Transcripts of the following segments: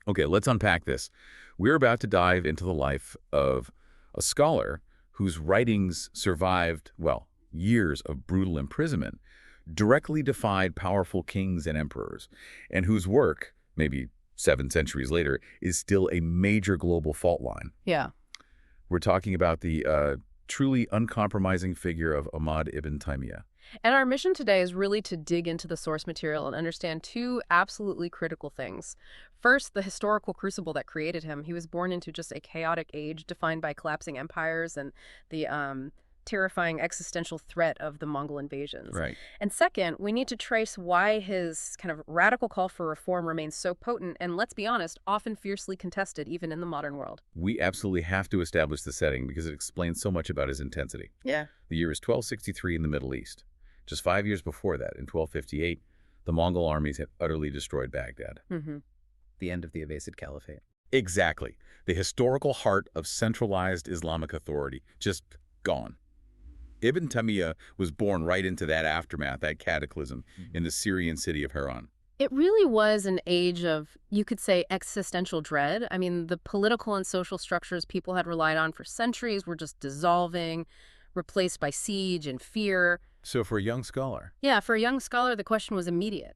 Okay, let's unpack this. We're about to dive into the life of a scholar whose writings survived, well, years of brutal imprisonment, directly defied powerful kings and emperors, and whose work, maybe 7 centuries later, is still a major global fault line. Yeah. We're talking about the truly uncompromising figure of Ahmad ibn Taymiyyah. And our mission today is really to dig into the source material and understand two absolutely critical things. First, the historical crucible that created him. He was born into just a chaotic age defined by collapsing empires and the terrifying existential threat of the Mongol invasions. Right. And second, we need to trace why his kind of radical call for reform remains so potent and, let's be honest, often fiercely contested even in the modern world. We absolutely have to establish the setting because it explains so much about his intensity. Yeah. The year is 1263 in the Middle East. Just 5 years before that, in 1258, the Mongol armies had utterly destroyed Baghdad. Mm-hmm. The end of the Abbasid Caliphate. Exactly. The historical heart of centralized Islamic authority, just gone. Ibn Taymiyyah was born right into that aftermath, that cataclysm, in the Syrian city of Haran. It really was an age of, you could say, existential dread. I mean, the political and social structures people had relied on for centuries were just dissolving, replaced by siege and fear. So for a young scholar. Yeah, for a young scholar, the question was immediate.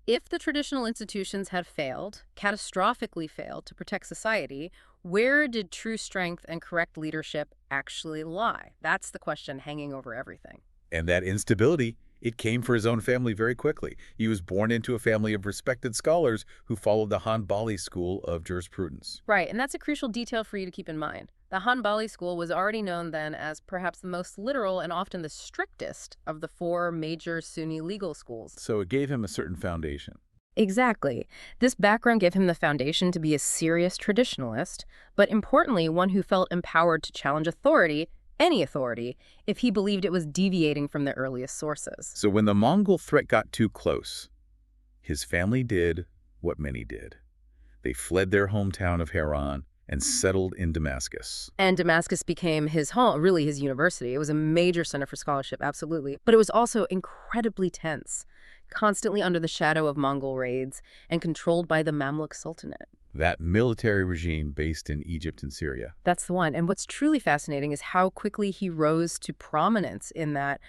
If the traditional institutions had failed, catastrophically failed, to protect society, where did true strength and correct leadership actually lie? That's the question hanging over everything. And that instability, it came for his own family very quickly. He was born into a family of respected scholars who followed the Hanbali school of jurisprudence. Right, and that's a crucial detail for you to keep in mind. The Hanbali school was already known then as perhaps the most literal and often the strictest of the four major Sunni legal schools. So it gave him a certain foundation. Exactly. This background gave him the foundation to be a serious traditionalist, but importantly, one who felt empowered to challenge authority, any authority, if he believed it was deviating from the earliest sources. So when the Mongol threat got too close, his family did what many did. They fled their hometown of Haran and settled in Damascus. And Damascus became his home, really his university. It was a major center for scholarship, absolutely. But it was also incredibly tense, constantly under the shadow of Mongol raids and controlled by the Mamluk Sultanate. That military regime based in Egypt and Syria. That's the one. And what's truly fascinating is how quickly he rose to prominence in that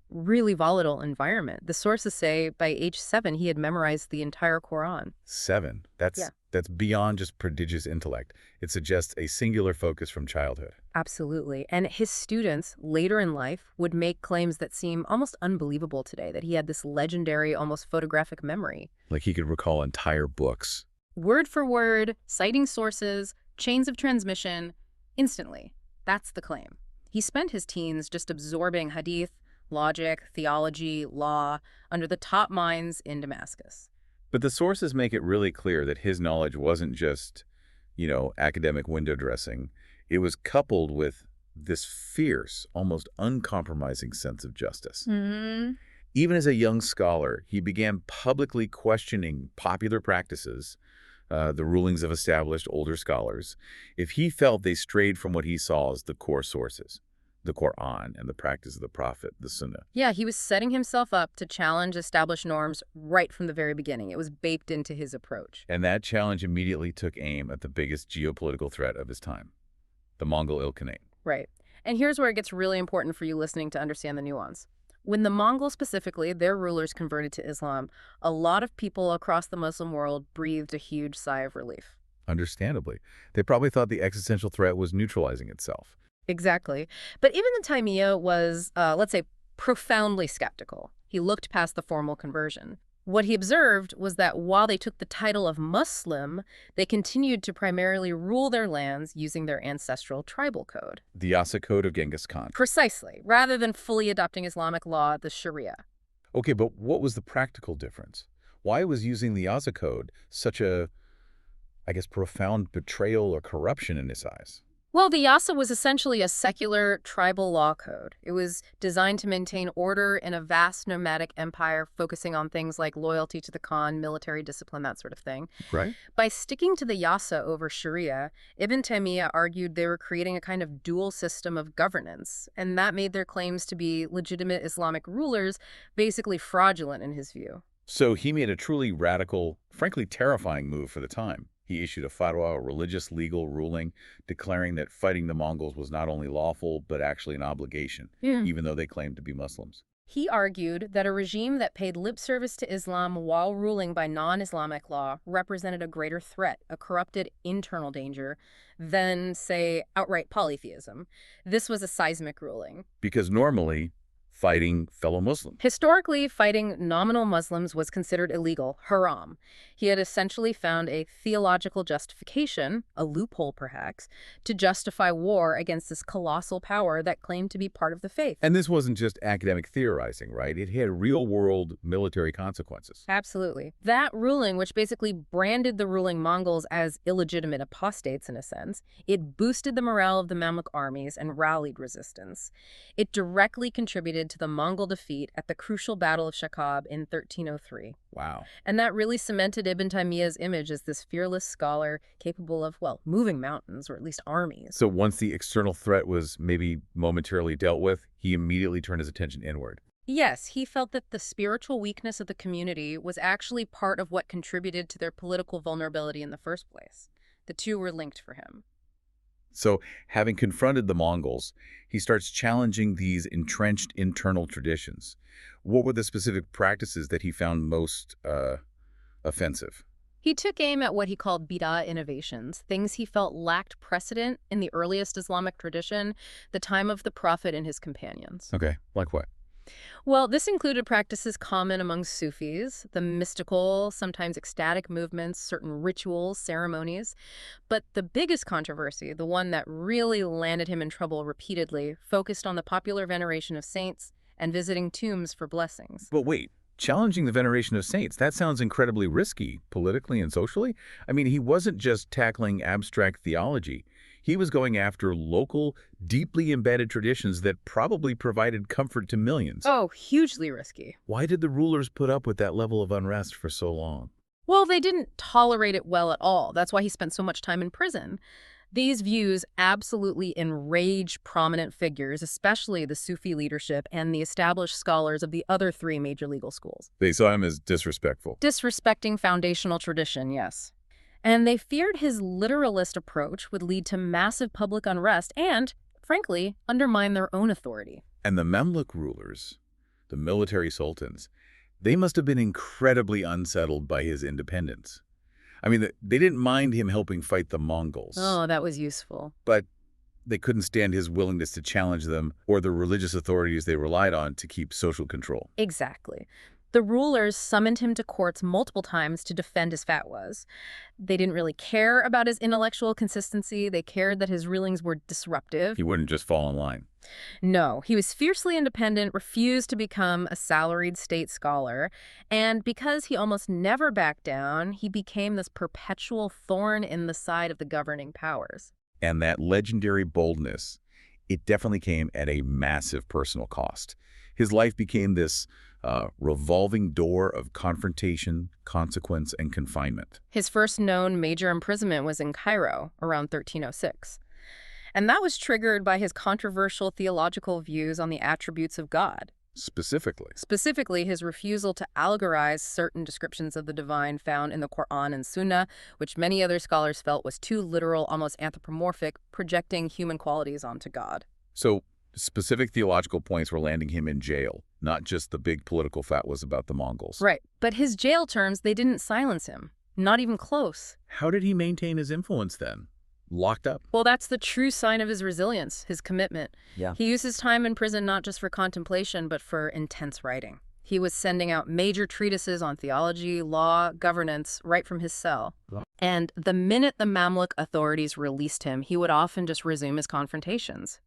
really volatile environment. The sources say by age 7, he had memorized the entire Quran. 7. That's beyond just prodigious intellect. It suggests a singular focus from childhood. Absolutely. And his students later in life would make claims that seem almost unbelievable today, that he had this legendary, almost photographic memory. Like he could recall entire books. Word for word, citing sources, chains of transmission, instantly. That's the claim. He spent his teens just absorbing hadith, logic, theology, law, under the top minds in Damascus. But the sources make it really clear that his knowledge wasn't just, academic window dressing. It was coupled with this fierce, almost uncompromising sense of justice. Mm-hmm. Even as a young scholar, he began publicly questioning popular practices, the rulings of established older scholars, if he felt they strayed from what he saw as the core sources, the Quran and the practice of the Prophet, the Sunnah. Yeah, he was setting himself up to challenge established norms right from the very beginning. It was baked into his approach. And that challenge immediately took aim at the biggest geopolitical threat of his time, the Mongol Ilkhanate. Right. And here's where it gets really important for you listening to understand the nuance. When the Mongols specifically, their rulers, converted to Islam, a lot of people across the Muslim world breathed a huge sigh of relief. Understandably. They probably thought the existential threat was neutralizing itself. Exactly. But even the Taymiyyah was, let's say, profoundly skeptical. He looked past the formal conversion. What he observed was that while they took the title of Muslim, they continued to primarily rule their lands using their ancestral tribal code. The Yasa code of Genghis Khan. Precisely, rather than fully adopting Islamic law, the Sharia. Okay, but what was the practical difference? Why was using the Yasa code such a, profound betrayal or corruption in his eyes? Well, the Yasa was essentially a secular tribal law code. It was designed to maintain order in a vast nomadic empire, focusing on things like loyalty to the Khan, military discipline, that sort of thing. Right. By sticking to the Yasa over Sharia, Ibn Taymiyyah argued they were creating a kind of dual system of governance, and that made their claims to be legitimate Islamic rulers basically fraudulent in his view. So he made a truly radical, frankly terrifying move for the time. He issued a fatwa, a religious legal ruling, declaring that fighting the Mongols was not only lawful, but actually an obligation, even though they claimed to be Muslims. He argued that a regime that paid lip service to Islam while ruling by non-Islamic law represented a greater threat, a corrupted internal danger, than, say, outright polytheism. This was a seismic ruling. Because normally, fighting fellow Muslims. Historically, fighting nominal Muslims was considered illegal, haram. He had essentially found a theological justification, a loophole perhaps, to justify war against this colossal power that claimed to be part of the faith. And this wasn't just academic theorizing, right? It had real-world military consequences. Absolutely. That ruling, which basically branded the ruling Mongols as illegitimate apostates in a sense, it boosted the morale of the Mamluk armies and rallied resistance. It directly contributed to the Mongol defeat at the crucial Battle of Shakab in 1303. Wow. And that really cemented Ibn Taymiyyah's image as this fearless scholar capable of, well, moving mountains, or at least armies. So once the external threat was maybe momentarily dealt with, he immediately turned his attention inward. Yes, he felt that the spiritual weakness of the community was actually part of what contributed to their political vulnerability in the first place. The two were linked for him. So, having confronted the Mongols, he starts challenging these entrenched internal traditions. What were the specific practices that he found most offensive? He took aim at what he called bid'ah innovations, things he felt lacked precedent in the earliest Islamic tradition, the time of the Prophet and his companions. Okay, like what? Well, this included practices common among Sufis, the mystical, sometimes ecstatic movements, certain rituals, ceremonies. But the biggest controversy, the one that really landed him in trouble repeatedly, focused on the popular veneration of saints and visiting tombs for blessings. But wait, challenging the veneration of saints, that sounds incredibly risky, politically and socially. I mean, he wasn't just tackling abstract theology. He was going after local, deeply embedded traditions that probably provided comfort to millions. Oh, hugely risky. Why did the rulers put up with that level of unrest for so long? Well, they didn't tolerate it well at all. That's why he spent so much time in prison. These views absolutely enraged prominent figures, especially the Sufi leadership and the established scholars of the other three major legal schools. They saw him as disrespectful. Disrespecting foundational tradition, yes. And they feared his literalist approach would lead to massive public unrest and, frankly, undermine their own authority. And the Mamluk rulers, the military sultans, they must have been incredibly unsettled by his independence. I mean, they didn't mind him helping fight the Mongols. Oh, that was useful. But they couldn't stand his willingness to challenge them or the religious authorities they relied on to keep social control. Exactly. The rulers summoned him to courts multiple times to defend his fatwas. They didn't really care about his intellectual consistency. They cared that his rulings were disruptive. He wouldn't just fall in line. No, he was fiercely independent, refused to become a salaried state scholar, and because he almost never backed down, he became this perpetual thorn in the side of the governing powers. And that legendary boldness, it definitely came at a massive personal cost. His life became this revolving door of confrontation, consequence, and confinement. His first known major imprisonment was in Cairo around 1306. And that was triggered by his controversial theological views on the attributes of God. Specifically, his refusal to allegorize certain descriptions of the divine found in the Quran and Sunnah, which many other scholars felt was too literal, almost anthropomorphic, projecting human qualities onto God. So, specific theological points were landing him in jail, not just the big political fatwas about the Mongols. Right. But his jail terms, they didn't silence him. Not even close. How did he maintain his influence then? Locked up? Well, that's the true sign of his resilience, his commitment. Yeah. He used his time in prison not just for contemplation, but for intense writing. He was sending out major treatises on theology, law, governance, right from his cell. And the minute the Mamluk authorities released him, he would often just resume his confrontations.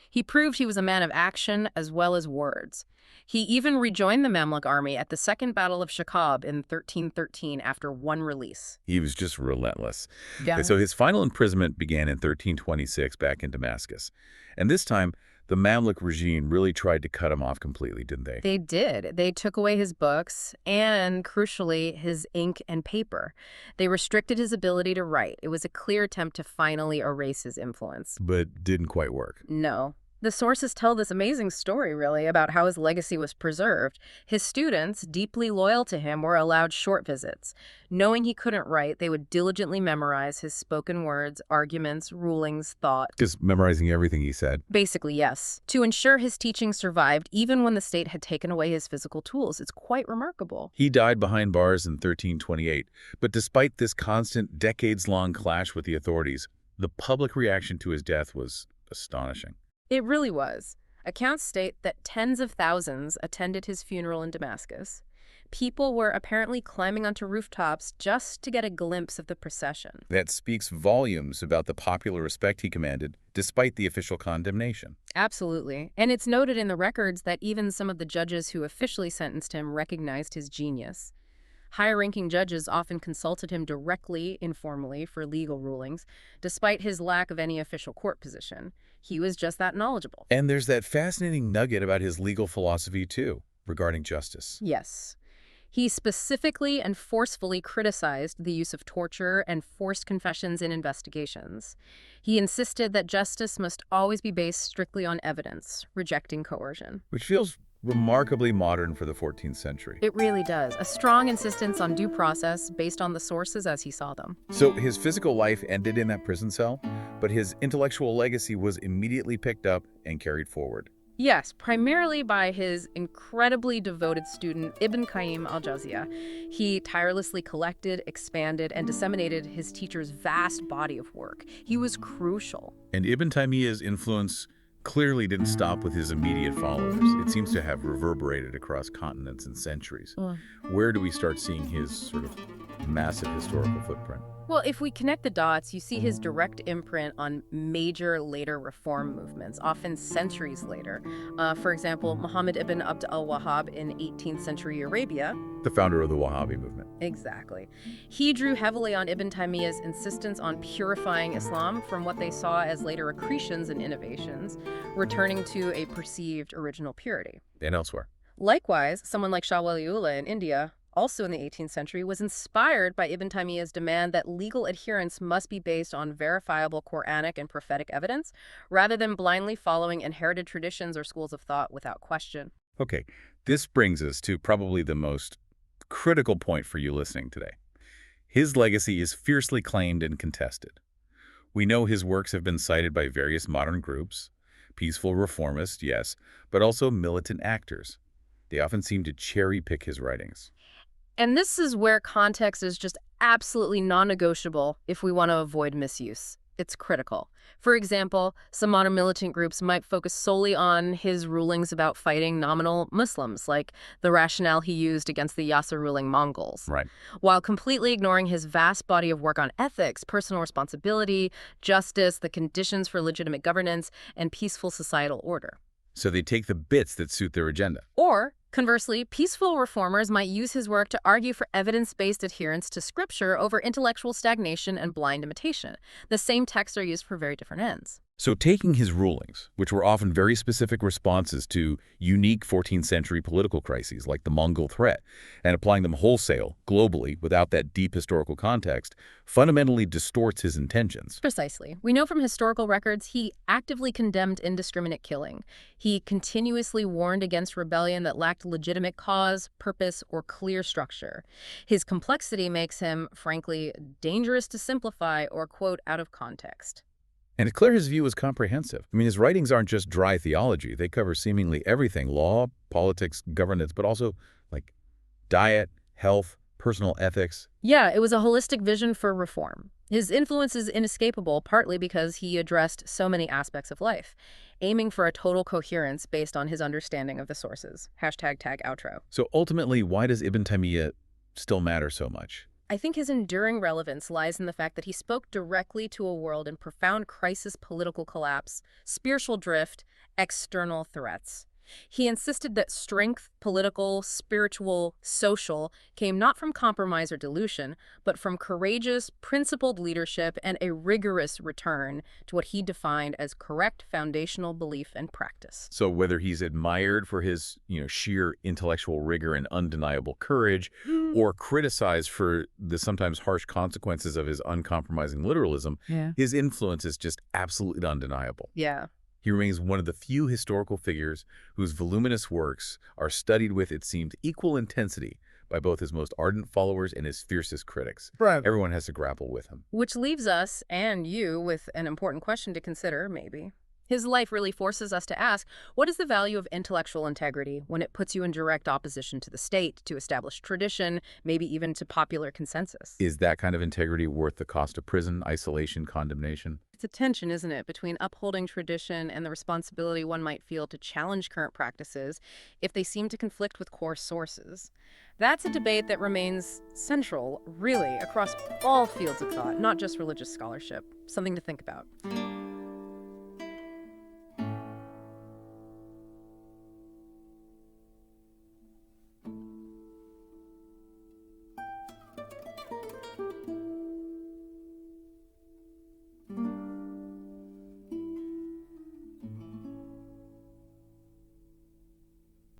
He proved he was a man of action as well as words. He even rejoined the Mamluk army at the Second Battle of Shakab in 1313 after one release. He was just relentless. Yeah. So his final imprisonment began in 1326 back in Damascus. And this time, the Mamluk regime really tried to cut him off completely, didn't they? They did. They took away his books and, crucially, his ink and paper. They restricted his ability to write. It was a clear attempt to finally erase his influence. But didn't quite work. No. The sources tell this amazing story, really, about how his legacy was preserved. His students, deeply loyal to him, were allowed short visits. Knowing he couldn't write, they would diligently memorize his spoken words, arguments, rulings, thought. Just memorizing everything he said. Basically, yes. To ensure his teaching survived even when the state had taken away his physical tools. It's quite remarkable. He died behind bars in 1328, but despite this constant, decades-long clash with the authorities, the public reaction to his death was astonishing. It really was. Accounts state that tens of thousands attended his funeral in Damascus. People were apparently climbing onto rooftops just to get a glimpse of the procession. That speaks volumes about the popular respect he commanded, despite the official condemnation. Absolutely. And it's noted in the records that even some of the judges who officially sentenced him recognized his genius. Higher-ranking judges often consulted him directly, informally, for legal rulings, despite his lack of any official court position. He was just that knowledgeable. And there's that fascinating nugget about his legal philosophy, too, regarding justice. Yes. He specifically and forcefully criticized the use of torture and forced confessions in investigations. He insisted that justice must always be based strictly on evidence, rejecting coercion. Which feels remarkably modern for the 14th century. It really does. A strong insistence on due process based on the sources as he saw them. So his physical life ended in that prison cell, but his intellectual legacy was immediately picked up and carried forward. Yes, primarily by his incredibly devoted student, Ibn Qayyim al-Jawziyah. He tirelessly collected, expanded, and disseminated his teacher's vast body of work. He was crucial. And Ibn Taymiyyah's influence clearly didn't stop with his immediate followers. It seems to have reverberated across continents and centuries. Where do we start seeing his sort of massive historical footprint? Well, if we connect the dots, you see his direct imprint on major later reform movements, often centuries later. For example, Muhammad ibn Abd al-Wahhab in 18th century Arabia. The founder of the Wahhabi movement. Exactly. He drew heavily on Ibn Taymiyyah's insistence on purifying Islam from what they saw as later accretions and innovations, returning to a perceived original purity. And elsewhere. Likewise, someone like Shah Waliullah in India, also in the 18th century, was inspired by Ibn Taymiyyah's demand that legal adherence must be based on verifiable Quranic and prophetic evidence, rather than blindly following inherited traditions or schools of thought without question. Okay, this brings us to probably the most critical point for you listening today. His legacy is fiercely claimed and contested. We know his works have been cited by various modern groups, peaceful reformists, yes, but also militant actors. They often seem to cherry-pick his writings. And this is where context is just absolutely non-negotiable if we want to avoid misuse. It's critical. For example, some modern militant groups might focus solely on his rulings about fighting nominal Muslims, like the rationale he used against the Yasser-ruling Mongols, Right. while completely ignoring his vast body of work on ethics, personal responsibility, justice, the conditions for legitimate governance, and peaceful societal order. So they take the bits that suit their agenda. Or, conversely, peaceful reformers might use his work to argue for evidence-based adherence to scripture over intellectual stagnation and blind imitation. The same texts are used for very different ends. So taking his rulings, which were often very specific responses to unique 14th century political crises like the Mongol threat, and applying them wholesale, globally, without that deep historical context, fundamentally distorts his intentions. Precisely. We know from historical records he actively condemned indiscriminate killing. He continuously warned against rebellion that lacked legitimate cause, purpose, or clear structure. His complexity makes him, frankly, dangerous to simplify or quote out of context. And it's clear his view is comprehensive. I mean, his writings aren't just dry theology. They cover seemingly everything: law, politics, governance, but also like diet, health, personal ethics. Yeah, it was a holistic vision for reform. His influence is inescapable, partly because he addressed so many aspects of life, aiming for a total coherence based on his understanding of the sources. #tag outro. So ultimately, why does Ibn Taymiyyah still matter so much? I think his enduring relevance lies in the fact that he spoke directly to a world in profound crisis, political collapse, spiritual drift, external threats. He insisted that strength, political, spiritual, social, came not from compromise or dilution, but from courageous, principled leadership and a rigorous return to what he defined as correct foundational belief and practice. So whether he's admired for his, sheer intellectual rigor and undeniable courage, or criticized for the sometimes harsh consequences of his uncompromising literalism, his influence is just absolutely undeniable. Yeah. He remains one of the few historical figures whose voluminous works are studied with, it seems, equal intensity by both his most ardent followers and his fiercest critics. Right. Everyone has to grapple with him. Which leaves us, and you, with an important question to consider, maybe. His life really forces us to ask, what is the value of intellectual integrity when it puts you in direct opposition to the state, to established tradition, maybe even to popular consensus? Is that kind of integrity worth the cost of prison, isolation, condemnation? It's a tension, isn't it, between upholding tradition and the responsibility one might feel to challenge current practices if they seem to conflict with core sources. That's a debate that remains central, really, across all fields of thought, not just religious scholarship. Something to think about.